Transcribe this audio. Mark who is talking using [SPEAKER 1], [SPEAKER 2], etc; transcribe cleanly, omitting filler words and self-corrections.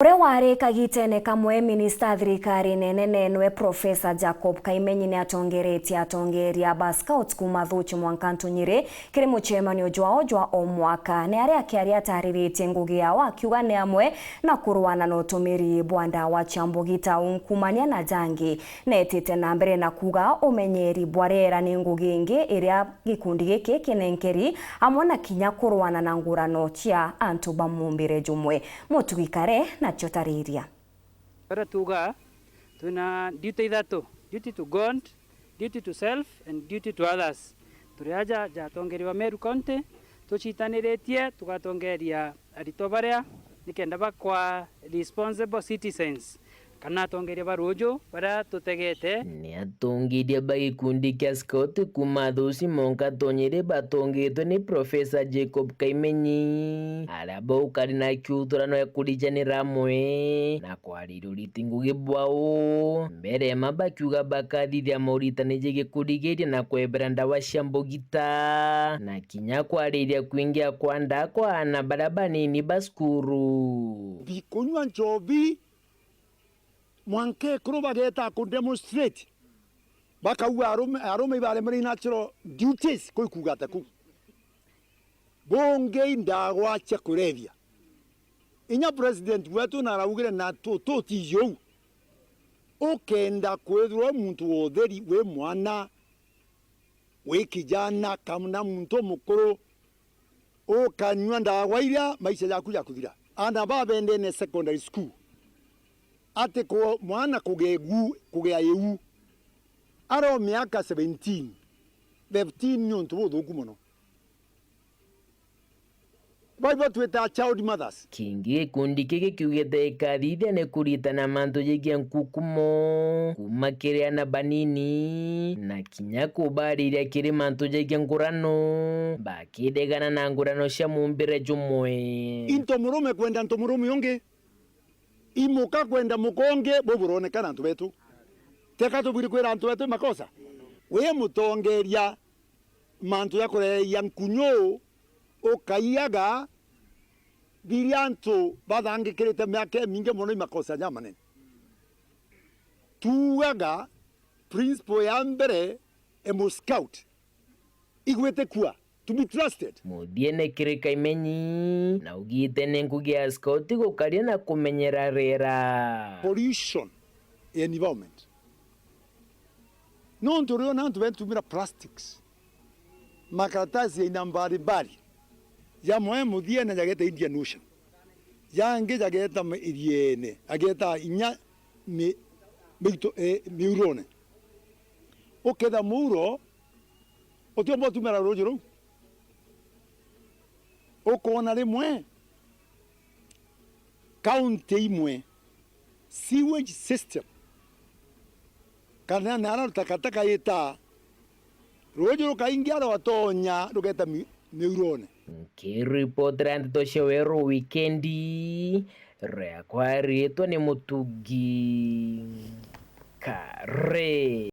[SPEAKER 1] Ore wari kagitene kamwe minista thirikari nene nenwe Profesa Jacob Kaimenyi ni atongeria ba scouts kuma thuchi mwankantu Nyeri kiri muchemanio jwa o mwaka ni aria akiaria atariritie ngugi yao akiuga ni amwe na kurwana na utumiri bwanda wa Chambugita unkumania na jangi netite na mbere na kuga umenyeri bwarera ni ngugi ingi iria gikundi giki kinenkeri amwe na kinya kurwana na ngurano cia antu bamumbire jumwe mutugikare na chotariria.
[SPEAKER 2] Para tuga tuna duty ithatu: duty to God, duty to self and duty to others. Turiaja jatongeriwa Meru County tuchitaniretie tugatongeria arito baria nikenda bakwa responsible citizens kana tongeria barujo bara tutegete
[SPEAKER 3] ni atongeria bagikundi kia scout kuma thuci mwankantu Nyeri batongetwe ni Profesa Jacob Kaimenyi araba ukari na kiuthurano ya kurijanira amwe na kwariruriti ngugi bwao mbere mabakiuga bakathithia mauritaniji gikurigiria na kwebera ndawa cia Mbugita na kinya kwariria kuingia kwa ndakwa ana baraba nini baskuru
[SPEAKER 4] bikunywa njobi mwanke kuru bageta ku demonstrate bakauga arume ibare muri natural duties koi kugata ku bonge ndagwa cha kurevia inya president wetu naraugire na tutiyo ukenda kwethwa muntu wotheri we mwana we kijana kamna muntu mukuru ukanywa ndagwa iria maisha yaku yakuthira ana babende ne secondary school ate ko mwana kugea yewu aro miaka 17 nyontu buthuku muno baibo tweta child mothers
[SPEAKER 3] kingi kundi kiki kiugete kathithia ni kuritana mantu yigia nkukumo kuma kiria na banini na kinya kubariria kiri mantu yigia ngurano bakidegana na ngurano cia mumbire jumwe
[SPEAKER 4] into murume kwenda nto murume yonge imuka kwenda mukonge boburonekana antu betu teka tubiri kwera antu betu makosa we mutongeria mantu ya kureya nkunyo ukaiyaga biriantu bathangikirite miaka mingi muno makosa nyamane tuaga principle ya mbere scout igwete kuwa to be trusted.
[SPEAKER 3] Mudiene kiri Kaimenyi na ugite ne ngugi ya scout gukaria na kumenyera rera
[SPEAKER 4] pollution and environment no ntorio na ntu tumira plastics makaratasi ina mbalimbali ya moe mudiene jageta Indian Ocean yange jageta iriene ageta inya miurone okeda muro otiombo tumira rojoro okona rimwe county imwe sewage system kana nara takataka yeta rojo rukaingia watonya rugeta miurone
[SPEAKER 3] kiripotera ntosheweru weekendi rea kwa rieto ni Mutugi Kare.